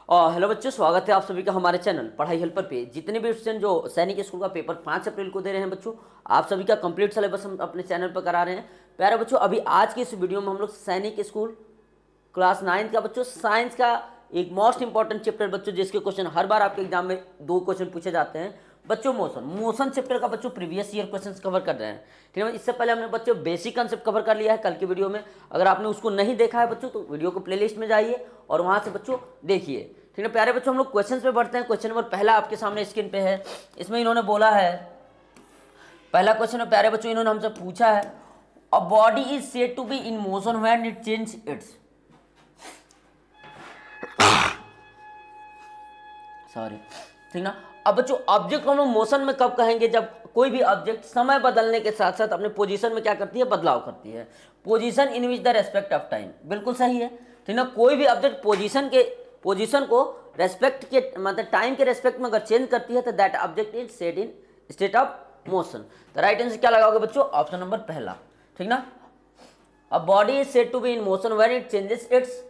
और हेलो बच्चों, स्वागत है आप सभी का हमारे चैनल पढ़ाई हेल्पर पे। जितने भी स्टूडेंट जो सैनिक स्कूल का पेपर 5 अप्रैल को दे रहे हैं बच्चों, आप सभी का कंप्लीट सिलेबस हम अपने चैनल पर करा रहे हैं। प्यारे बच्चों, अभी आज की इस वीडियो में हम लोग सैनिक स्कूल क्लास 9 का बच्चों साइंस का एक मोस्ट इंपॉर्टेंट चैप्टर बच्चों, जिसके क्वेश्चन हर बार आपके एग्जाम में 2 क्वेश्चन पूछे जाते हैं बच्चों। मोशन चैप्टर का बच्चों प्रीवियस ईयर क्वेश्चंस कवर कर रहे हैं। ठीक है, इससे पहले हमने बच्चों बेसिक कंसेप्ट कवर कर लिया है कल की वीडियो में। अगर आपने उसको नहीं देखा है बच्चों, तो वीडियो को प्लेलिस्ट में जाइए और वहां से बच्चों देखिए। ठीक है प्यारे बच्चों, हम लोग क्वेश्चन पे बढ़ते हैं। क्वेश्चन नंबर पहला आपके सामने स्क्रीन पे है। इसमें इन्होंने बोला है, पहला क्वेश्चन है प्यारे बच्चों, इन्होंने हमसे पूछा है a body is said to be in motion when it change its, sorry, ठीक ना। अब बच्चों ऑब्जेक्ट को हम लोग मोशन में कब कहेंगे? जब कोई भी ऑब्जेक्ट समय बदलने के साथ साथ अपने पोजीशन में क्या करती है? बदलाव करती है। Position in which the respect of time, बिल्कुल सही है। ठीक ना, कोई भी ऑब्जेक्ट पोजीशन को रेस्पेक्ट के मतलब टाइम के रेस्पेक्ट में अगर चेंज करती है तो that object is set in state of motion. तो राइट आंसर क्या लगाओगे बच्चों? ऑप्शन नंबर पहला। ठीक ना, a body is said to be in motion when it changes its,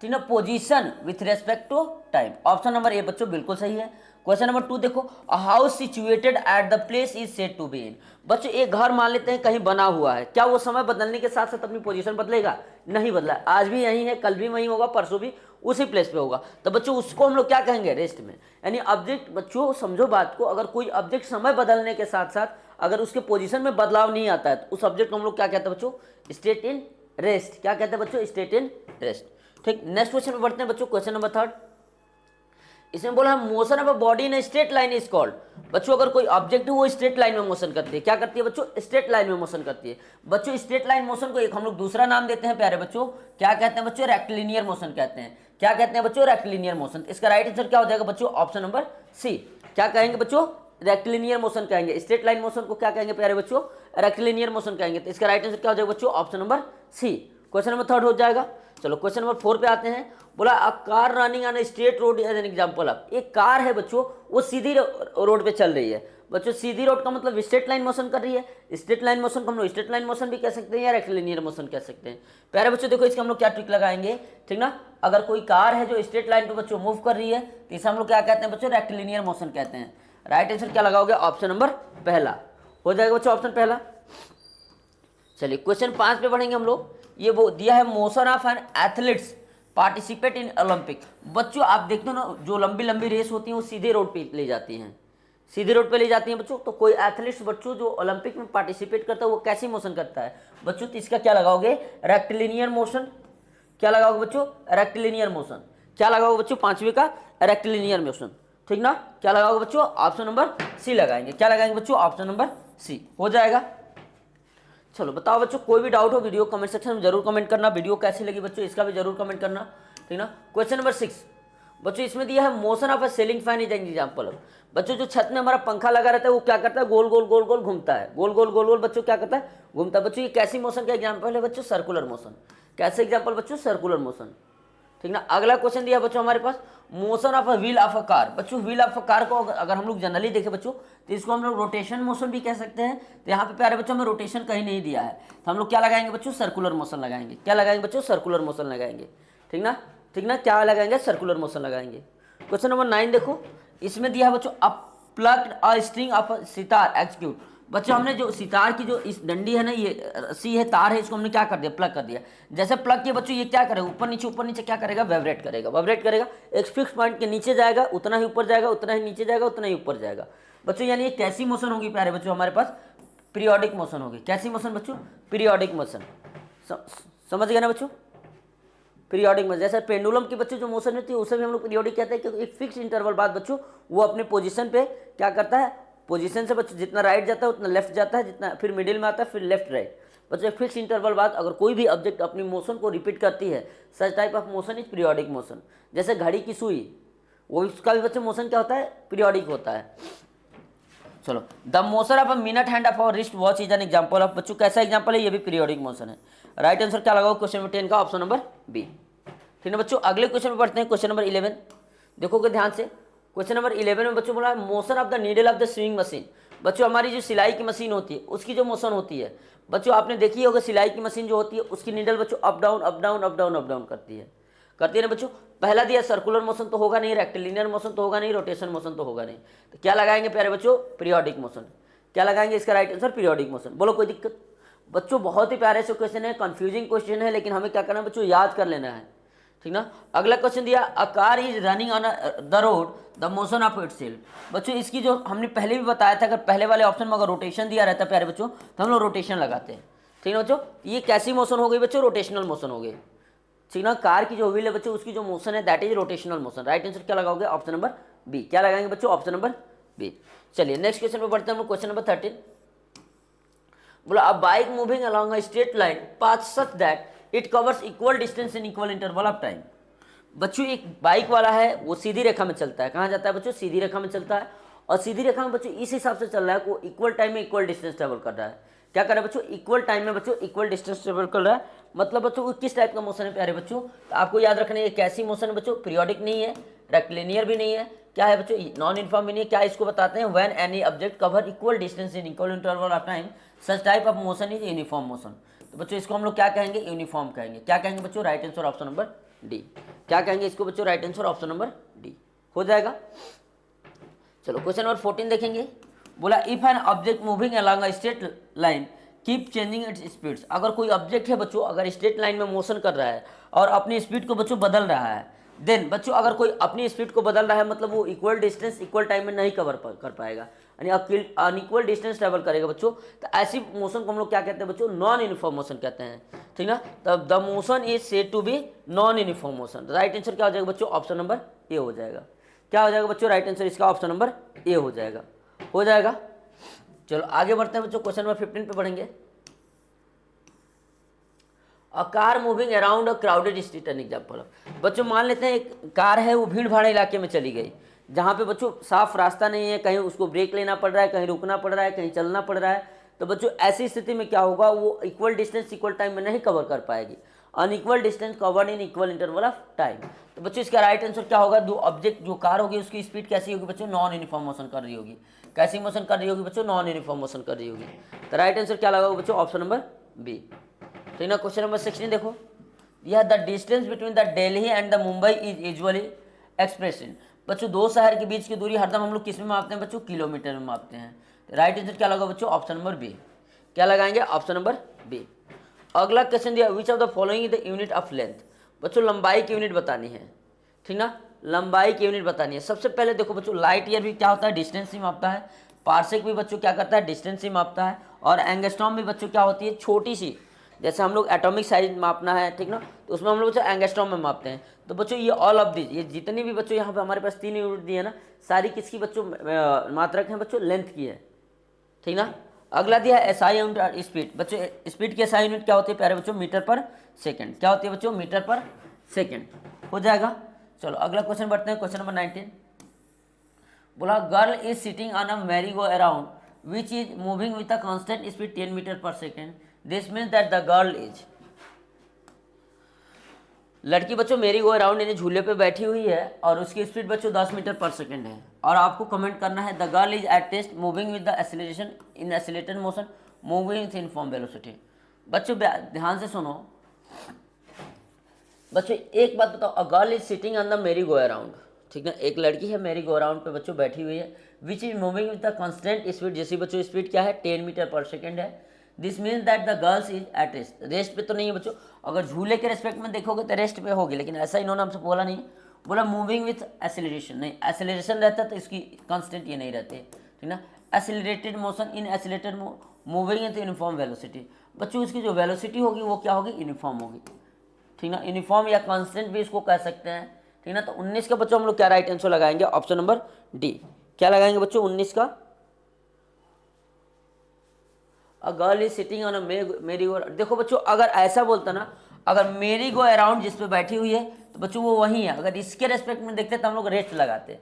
ठीक ना, position with respect to time. Option number A बच्चों बिल्कुल सही है। क्वेश्चन नंबर 2 देखो, a house situated at the place is said to be in. बच्चों एक घर मान लेते हैं कहीं बना हुआ है, क्या वो समय बदलने के साथ साथ अपनी पोजीशन बदलेगा? नहीं बदला। आज भी यही है, कल भी वही होगा, परसों भी उसी प्लेस पे होगा। तो बच्चों उसको हम लोग क्या कहेंगे? रेस्ट में। यानी ऑब्जेक्ट, बच्चों समझो बात को, अगर कोई ऑब्जेक्ट समय बदलने के साथ साथ अगर उसके पोजीशन में बदलाव नहीं आता है तो उस ऑब्जेक्ट को हम लोग क्या कहते हैं बच्चों? State in rest. क्या कहते हैं बच्चों? State in rest. ठीक, नेक्स्ट क्वेश्चन में बढ़ते हैं बच्चों। क्वेश्चन नंबर 3, इसमें बोला है motion of a body in straight line is called. बच्चों अगर कोई ऑब्जेक्ट है वो स्ट्रेट लाइन में मोशन करती है, क्या करती है बच्चों? स्ट्रेट लाइन में मोशन करती है। बच्चों स्ट्रेट लाइन मोशन को एक हम लोग दूसरा नाम देते हैं प्यारे बच्चों, क्या कहते हैं बच्चों? रेक्टिलिनियर मोशन कहते हैं। क्या कहते हैं बच्चों? Rectilinear motion. इसका राइट आंसर क्या हो जाएगा बच्चों? Option number C. क्या कहेंगे बच्चों? रेक्टिलिनियर मोशन कहेंगे। स्ट्रेट लाइन मोशन को क्या कहेंगे प्यारे बच्चों? रेक्टिलिनियर मोशन कहेंगे। तो इसका राइट आंसर क्या हो जाएगा बच्चों? Option number C. Question number 3 हो जाएगा। चलो क्वेश्चन नंबर 4 पे आते हैं। बोला a car running on straight road as an example of. एक कार है बच्चों, वो सीधी रोड पे चल रही है। बच्चों सीधी रोड का मतलब स्ट्रेट लाइन मोशन कर रही है। स्ट्रेट लाइन मोशन को हम लोग स्ट्रेट लाइन मोशन भी कह सकते हैं या रेक्टिलिनियर मोशन कह सकते हैं। प्यारे बच्चों देखो इसका हम लोग क्या ट्रिक लगाएंगे, ठीक ना। अगर कोई कार है जो स्ट्रेट लाइन पे बच्चों मूव कर रही है तो इसे हम लोग क्या कहते हैं बच्चों? रेक्टिलिनियर मोशन कहते हैं। राइट आंसर क्या लगाओगे? ऑप्शन नंबर पहला हो जाएगा बच्चों, ऑप्शन पहला। चलिए क्वेश्चन 5 पे बढ़ेंगे हम लोग। ये वो दिया है, motion of N athletes participate in Olympic. बच्चों आप देखते हो ना, जो लंबी लंबी रेस होती है वो सीधे रोड पे ले जाती हैं, सीधे रोड पे ले जाती हैं बच्चों। तो कोई एथलीट्स बच्चों जो ओलंपिक में पार्टिसिपेट करता है वो कैसी मोशन करता है बच्चों? तो इसका क्या लगाओगे? Rectilinear motion. क्या लगाओगे बच्चों? Rectilinear motion. क्या लगाओगे बच्चों? 5वीं का रेक्टिलिनियर मोशन। ठीक ना, क्या लगाओगे बच्चों? ऑप्शन नंबर सी लगाएंगे। क्या लगाएंगे बच्चों? ऑप्शन नंबर सी हो जाएगा। चलो बताओ बच्चों, कोई भी डाउट हो वीडियो कमेंट सेक्शन में जरूर कमेंट करना। वीडियो कैसी लगी बच्चों इसका भी जरूर कमेंट करना, ठीक ना। क्वेश्चन नंबर 6 बच्चों, इसमें दिया है motion of a ceiling fan is an example of. बच्चों जो छत में हमारा पंखा लगा रहता है वो क्या करता है? गोल गोल गोल गोल घूमता है, गोल गोल गोल गोल बच्चों क्या करता है? घूमता है। बच्चों ये कैसी मोशन का एग्जाम्पल है बच्चों? Circular motion. कैसे एग्जाम्पल बच्चों? Circular motion. ठीक ना, अगला क्वेश्चन दिया बच्चों हमारे पास, motion of a wheel of a car. बच्चों व्हील ऑफ अ कार को अगर हम लोग जनरली देखें बच्चों तो इसको हम लोग रोटेशन मोशन भी कह सकते हैं। तो यहाँ पे प्यारे बच्चों हमें रोटेशन कहीं नहीं दिया है, तो हम लोग क्या लगाएंगे बच्चों? सर्कुलर मोशन लगाएंगे। क्या लगाएंगे बच्चों? सर्कुलर मोशन लगाएंगे। ठीक ना, ठीक ना, क्या लगाएंगे? सर्कुलर मोशन लगाएंगे। क्वेश्चन नंबर 9 देखो, इसमें दिया है बच्चों, a plugged a string of sitar execute. बच्चों हमने जो सितार की जो इस डंडी है ना, ये रस्सी है, तार है, इसको हमने क्या कर दिया? प्लग कर दिया। जैसे प्लग किया बच्चों, ये क्या करेगा? ऊपर नीचे क्या करेगा? वाइब्रेट करेगा। वाइब्रेट करेगा, एक फिक्स पॉइंट के नीचे जाएगा, उतना ही ऊपर जाएगा, उतना ही नीचे जाएगा, उतना ही ऊपर जाएगा बच्चों। यानी ये कैसी मोशन होगी प्यारे बच्चों? हमारे पास पीरियोडिक मोशन होगी। कैसी मोशन बच्चों? Periodic motion. समझ गए ना बच्चों? पीरियोडिक मोशन, जैसे पेंडुलम की बच्चों जो मोशन होती है उसे भी हम लोग पीरियोडिक कहते हैं, क्योंकि एक फिक्स इंटरवल बाद बच्चों वो अपने पोजीशन पे क्या करता है? पोजीशन से बच्चों जितना राइट जाता है उतना लेफ्ट जाता है, जितना फिर मिडिल में आता है, फिर लेफ्ट राइट। बच्चों एक फिक्स इंटरवल बाद अगर कोई भी ऑब्जेक्ट अपनी मोशन को रिपीट करती है, such type of motion is periodic motion. जैसे घड़ी की सुई, वो उसका भी बच्चों मोशन क्या होता है? पीरियोडिक होता है। चलो, the motion of a minute hand of our wrist watch is an example of. बच्चों कैसा एग्जांपल है? ये भी पीरियोडिक मोशन है। राइट आंसर क्या लगाओ क्वेश्चन नंबर 10 का? Option number B. ठीक है बच्चों, अगले क्वेश्चन में पढ़ते हैं। क्वेश्चन नंबर 11 देखोगे ध्यान से। क्वेश्चन नंबर 11 में बच्चों बोला motion of the needle of the swing machine. बच्चों हमारी जो सिलाई की मशीन होती है उसकी जो मोशन होती है बच्चों, आपने देखी होगा सिलाई की मशीन जो होती है उसकी नीडल बच्चों up down up down up down up down करती है। करती है ना बच्चों। पहला दिया सर्कुलर मोशन तो होगा नहीं, रेक्टिलिनियर मोशन तो होगा नहीं, रोटेशन मोशन तो होगा नहीं, तो क्या लगाएंगे प्यारे बच्चों, पीरियोडिक मोशन। क्या लगाएंगे इसका राइट आंसर, पीरियोडिक मोशन। बोलो कोई दिक्कत। बच्चों बहुत ही प्यारे से क्वेश्चन है, कंफ्यूजिंग क्वेश्चन है, लेकिन हमें क्या करना है बच्चों, याद कर लेना है, ठीक ना। अगला क्वेश्चन दिया, a car is running on the road the motion of it self. बच्चों इसकी जो हमने पहले भी बताया था, अगर पहले वाले ऑप्शन में अगर रोटेशन दिया रहता है प्यारे बच्चों, तो हम लोग रोटेशन लगाते हैं, ठीक ना बच्चों। ये कैसी मोशन हो गई बच्चों, रोटेशनल मोशन हो गई, ठीक ना। कार की जो व्हील है बच्चों, उसकी जो मोशन है that is rotational motion. Right answer क्या लगाओगे, ऑप्शन नंबर बी। क्या लगाएंगे बच्चों, ऑप्शन नंबर बी। चलिए नेक्स्ट क्वेश्चन पे बढ़ते हैं हम लोग, क्वेश्चन नंबर 13। बोला a bike moving along a straight line path such that it covers equal distance in equal interval of time. बच्चों एक बाइक वाला है, वो सीधी रेखा में चलता है, कहाँ जाता है बच्चों, सीधी रेखा में चलता है, और सीधी रेखा में बच्चों इस हिसाब से चल रहा है को इक्वल टाइम में इक्वल डिस्टेंस ट्रेवल कर रहा है। क्या कर रहा है बच्चों, इक्वल टाइम में बच्चों इक्वल डिस्टेंस ट्रेवल कर रहा है। मतलब बच्चों वो किस टाइप का मोशन है प्यारे बच्चों, तो आपको याद रखना है कैसी मोशन है बच्चों, पीरियोडिक नहीं है, रेक्टिलिनियर भी नहीं है, क्या है बच्चों, नॉन यूनिफॉर्म भी नहीं है। क्या इसको बताते हैं, when any object cover equal distance in equal interval of time such type of motion is uniform motion. तो बच्चों इसको हम लोग क्या कहेंगे, यूनिफॉर्म कहेंगे। क्या कहेंगे बच्चों, right answer option number D. क्या कहेंगे इसको बच्चों, right answer option number D हो जाएगा। चलो क्वेश्चन नंबर 14 देखेंगे। बोला if an object moving along a straight line keep changing it's speeds. अगर कोई ऑब्जेक्ट है बच्चों, अगर स्ट्रेट लाइन में मोशन कर रहा है और अपनी स्पीड को बच्चों बदल रहा है, देन बच्चों अगर कोई अपनी स्पीड को बदल रहा है मतलब वो इक्वल डिस्टेंस इक्वल टाइम में नहीं कवर कर पाएगा, यानी अनइक्वल डिस्टेंस ट्रेवल करेगा बच्चों, तो ऐसी मोशन को हम लोग क्या कहते हैं बच्चों, नॉन यूनिफॉर्म मोशन कहते हैं, ठीक ना। तब the motion is said to be non uniform motion. Right answer क्या हो जाएगा बच्चों, ऑप्शन नंबर ए हो जाएगा। क्या हो जाएगा बच्चों, राइट आंसर इसका ऑप्शन नंबर ए हो जाएगा, हो जाएगा। चलो आगे बढ़ते हैं बच्चों, क्वेश्चन नंबर 15 पे पढ़ेंगे। A car moving around a crowded street an example. बच्चों मान लेते हैं एक कार है, वो भीड़ भाड़ इलाके में चली गई, जहाँ पे बच्चों साफ रास्ता नहीं है, कहीं उसको ब्रेक लेना पड़ रहा है, कहीं रुकना पड़ रहा है, कहीं चलना पड़ रहा है। तो बच्चों ऐसी स्थिति में क्या होगा, वो इक्वल डिस्टेंस इक्वल टाइम में नहीं कवर कर पाएगी, unequal distance covered in equal interval of time. तो बच्चों इसका राइट आंसर क्या होगा, दो ऑब्जेक्ट जो कार होगी उसकी स्पीड कैसी होगी बच्चों, नॉन यूनिफॉर्म मोशन कर रही होगी। कैसी मोशन कर रही होगी बच्चों, नॉन यूनिफॉर्म मोशन कर रही होगी। तो राइट आंसर क्या लगा बच्चों, ऑप्शन नंबर बी, ठीक ना। क्वेश्चन नंबर 16 देखो। यह the distance between the Delhi and the Mumbai is usually express in. बच्चों दो शहर के बीच की दूरी हरदम हम लोग किस में मापते हैं बच्चों, किलोमीटर में मापते हैं। तो राइट आंसर क्या लगा बच्चों, ऑप्शन नंबर बी। क्या लगाएंगे, ऑप्शन नंबर बी। अगला क्वेश्चन दिया, which of the following is the unit of length. बच्चों लंबाई की यूनिट बतानी है, ठीक ना, लंबाई की यूनिट बतानी है। सबसे पहले देखो बच्चों लाइट ईयर भी क्या होता है, डिस्टेंस ही मापता है, पार्सेक भी बच्चों क्या करता है, डिस्टेंस ही मापता है, और एंगस्ट्रॉम भी बच्चों क्या होती है, छोटी सी, जैसे हम लोग एटॉमिक साइज मापना है, ठीक ना, तो उसमें हम लोग बच्चों एंगस्ट्रॉम में मापते हैं। तो बच्चों ये ऑल ऑफ दिस, ये जितनी भी बच्चों यहाँ पे हमारे पास 3 यूनिट दी है ना, सारी किसकी बच्चों मात्रक हैं बच्चों, लेंथ की है, ठीक ना। अगला दिया है एसआई यूनिट स्पीड। बच्चों स्पीड की एसआई यूनिट क्या होती है प्यारे बच्चों, मीटर पर सेकंड। क्या होती है बच्चों, मीटर पर सेकंड, हो जाएगा। चलो अगला क्वेश्चन बढ़ते हैं, क्वेश्चन नंबर 19। बोला girl is sitting on a merry go around which is moving with a constant speed 10 metre per second. This means that the girl is. लड़की बच्चों मेरी गो अराउंड यानी झूले पे बैठी हुई है और उसकी स्पीड बच्चों 10 मीटर पर सेकंड है, और आपको कमेंट करना है the girl is at rest moving with the acceleration in accelerated motion moving with uniform velocity. बच्चों ध्यान से सुनो बच्चों, एक बात बताओ, a girl is sitting on the merry go around, ठीक है, एक लड़की है मेरी गो अराउंड पे बच्चों बैठी हुई है, विच is moving with the constant speed, जैसी बच्चों स्पीड क्या है 10 मीटर पर सेकंड है। This means that the girls is at rest. Rest पे तो नहीं है बच्चों, अगर झूले के रेस्पेक्ट में देखोगे तो रेस्ट पे होगी, लेकिन ऐसा इन्होंने हमसे बोला नहीं, बोला मूविंग विथ एक्सेलरेशन, नहीं एक्सेलरेशन रहता तो इसकी कांस्टेंट ये नहीं रहते, ठीक ना। Accelerated motion in accelerated moving with uniform velocity. बच्चों इसकी जो वेलोसिटी होगी वो क्या होगी, यूनिफॉर्म होगी, ठीक ना, यूनिफॉर्म या कांस्टेंट भी इसको कह सकते हैं, ठीक ना। तो 19 का बच्चों हम लोग क्या राइट आंसर लगाएंगे, ऑप्शन नंबर डी। क्या लगाएंगे बच्चों 19 का, अ गर्ल इज सिटिंग ऑन अ मेरी गो। देखो बच्चों अगर ऐसा बोलता ना, अगर मेरी गो अराउंड जिस पे बैठी हुई है तो बच्चों वो वही है, अगर इसके रेस्पेक्ट में देखते तो हम लोग रेस्ट लगाते,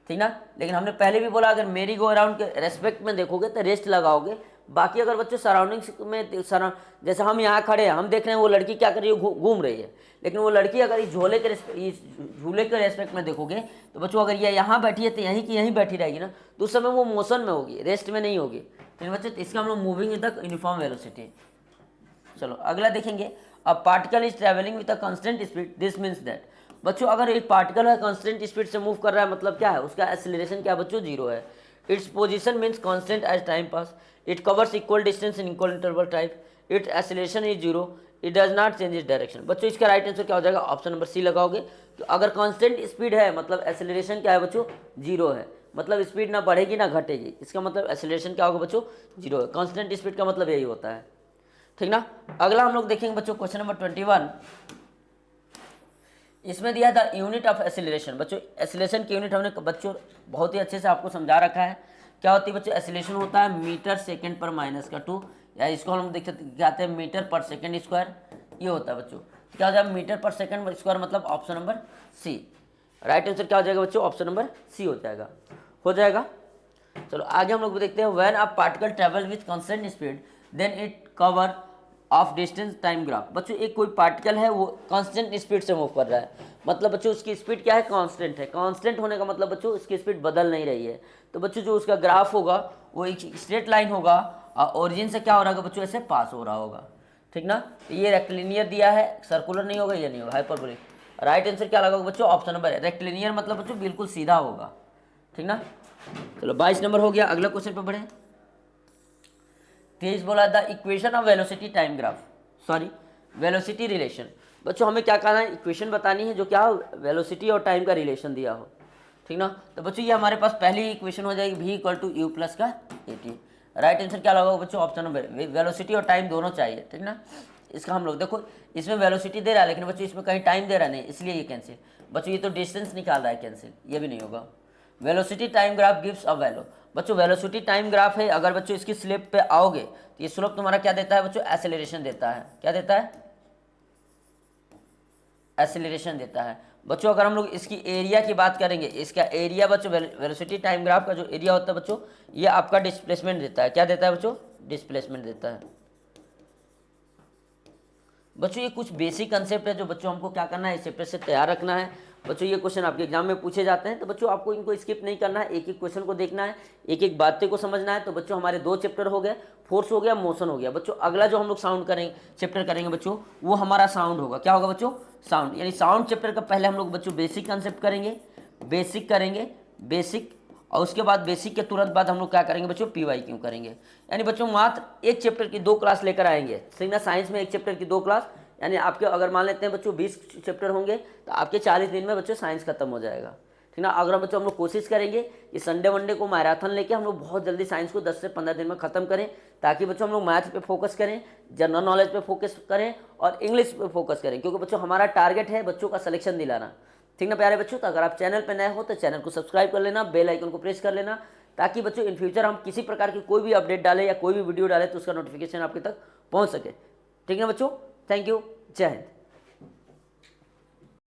ठीक ना। लेकिन हमने पहले भी बोला अगर मेरी गो अराउंड के रेस्पेक्ट में देखोगे तो रेस्ट लगाओगे। बाकी अगर बच्चों सराउंडिंग्स में जैसे हम यहाँ खड़े हैं, हम देख रहे हैं वो लड़की क्या कर रही है, घूम रही है, लेकिन वो लड़की अगर इस झूले के रेस्पेक्ट में देखोगे तो बच्चों अगर ये यहाँ बैठी है तो यहीं की यहीं बैठी रहेगी ना, तो उस समय वो मोशन में होगी, रेस्ट में नहीं होगी, ठीक बच्चों। इसका हम लोग moving with the uniform velocity. चलो अगला देखेंगे, a particle is travelling with a constant speed, this means that. बच्चों अगर एक पार्टिकल है कांस्टेंट स्पीड से मूव कर रहा है, मतलब क्या है, उसका एक्सीलरेशन क्या है बच्चों, जीरो है। Its position means constant as time pass, it covers equal distance in equal interval type, its acceleration is zero, it does not change its direction. बच्चों इसका राइट आंसर क्या हो जाएगा, ऑप्शन नंबर सी लगाओगे। तो अगर कांस्टेंट स्पीड है मतलब एक्सीलरेशन क्या है बच्चों, जीरो है, मतलब स्पीड ना बढ़ेगी ना घटेगी, इसका मतलब एक्सीलरेशन क्या होगा बच्चों, जीरो है। कांस्टेंट स्पीड का मतलब यही होता है, ठीक ना। अगला हम लोग देखेंगे बच्चों क्वेश्चन नंबर 21। इसमें दिया था यूनिट ऑफ एक्सीलरेशन। बच्चों एक्सीलरेशन की यूनिट हमने बच्चों बहुत ही अच्छे से आपको समझा रखा है। क्या होती है बच्चों, एक्सीलरेशन होता है मीटर सेकंड पर माइनस का 2, या इसको हम देख सकते हैं मीटर पर सेकंड स्क्वायर, ये होता है बच्चों। क्या हो जाएगा, मीटर पर सेकंड स्क्वायर, मतलब option number C. Right answer क्या हो जाएगा बच्चों, ऑप्शन नंबर सी हो जाएगा। चलो आगे हम लोग देखते हैं, when a particle travel with constant speed then it cover of distance time graph. बच्चों एक कोई पार्टिकल है वो कांस्टेंट स्पीड से मूव कर रहा है, मतलब बच्चों उसकी स्पीड क्या है, कांस्टेंट है। कांस्टेंट होने का मतलब बच्चों उसकी स्पीड बदल नहीं रही है, तो बच्चों जो उसका ग्राफ होगा वो एक स्ट्रेट लाइन होगा और ओरिजिन से क्या हो रहा होगा बच्चों, ऐसे पास हो रहा होगा, ठीक ना। ये रेक्टिलिनियर दिया है, सर्कुलर नहीं होगा, ये नहीं होगा, हाइपरबोलिक। राइट आंसर क्या लगा बच्चों, ऑप्शन नंबर है रेक्टिलिनियर, मतलब बच्चों बिल्कुल सीधा होगा, ठीक ना। चलो 22 नंबर हो गया। अगला क्वेश्चन पे बढ़े। 23 बोला the equation of velocity time graph, sorry velocity relation. बच्चों हमें क्या कहना है, इक्वेशन बतानी है जो क्या हो, वेलोसिटी और टाइम का रिलेशन दिया हो, ठीक ना। तो बच्चों ये हमारे पास पहली इक्वेशन हो जाएगी v equal to u plus का AT। राइट आंसर क्या लगा बच्चों, ऑप्शन नंबर, वेलोसिटी और टाइम दोनों चाहिए, ठीक ना। इसका हम लोग देखो, इसमें वेलोसिटी दे रहा है लेकिन बच्चों इसमें कहीं टाइम दे रहा नहीं, इसलिए ये कैंसिल। बच्चों ये तो डिस्टेंस निकाल रहा है, कैंसिल, ये भी नहीं होगा। Velocity time graph gives a value. बच्चों वेलोसिटी टाइम ग्राफ है, अगर बच्चों इसकी स्लोप पे आओगे तो ये स्लोप तुम्हारा क्या देता है बच्चों, एक्सेलरेशन देता है। क्या देता है, एक्सेलरेशन देता है। बच्चों अगर हम लोग इसकी एरिया की बात करेंगे, इसका एरिया बच्चों, वेलोसिटी टाइम ग्राफ का जो एरिया होता है बच्चों, ये आपका डिस्प्लेसमेंट देता है। क्या देता है बच्चों, डिस्प्लेसमेंट देता है। बच्चों ये कुछ बेसिक कंसेप्ट है जो बच्चों हमको क्या करना है, इस चैप्टर से तैयार रखना है। बच्चों ये क्वेश्चन आपके एग्जाम में पूछे जाते हैं, तो बच्चों आपको इनको स्किप नहीं करना है, एक एक क्वेश्चन को देखना है, एक एक बातें को समझना है। तो बच्चों हमारे 2 चैप्टर हो गए, फोर्स हो गया, मोशन हो गया। बच्चों अगला जो हम लोग साउंड करेंगे, चैप्टर करेंगे बच्चों, वो हमारा साउंड होगा। क्या होगा बच्चों, साउंड। यानी साउंड चैप्टर का पहले हम लोग बच्चों बेसिक कंसेप्ट करेंगे, बेसिक, और उसके बाद बेसिक के तुरंत बाद हम लोग क्या करेंगे बच्चों, PYQ करेंगे। यानी बच्चों मात्र एक चैप्टर की 2 क्लास लेकर आएंगे, ठीक ना। साइंस में एक चैप्टर की 2 क्लास, यानी आपके अगर मान लेते हैं बच्चों 20 चैप्टर होंगे तो आपके 40 दिन में बच्चों साइंस खत्म हो जाएगा, ठीक ना। अगर बच्चों हम लोग कोशिश करेंगे कि संडे वनडे को मैराथन लेके हम लोग बहुत जल्दी साइंस को 10 से 15 दिन में खत्म करें, ताकि बच्चों हम लोग मैथ पे फोकस करें, जनरल नॉलेज पे फोकस करें और इंग्लिश पे फोकस करें, क्योंकि बच्चों हमारा टारगेट है बच्चों का सिलेक्शन दिलाना, ठीक ना प्यारे बच्चों। तो अगर आप चैनल पर नए हो तो चैनल को सब्सक्राइब कर लेना, बेल आइकन को प्रेस कर लेना, ताकि बच्चों इन फ्यूचर हम किसी प्रकार की कोई भी अपडेट डालें या कोई भी वीडियो डालें तो उसका नोटिफिकेशन आपके तक पहुंच सके, ठीक है बच्चों। थैंक यू, जय हिंद।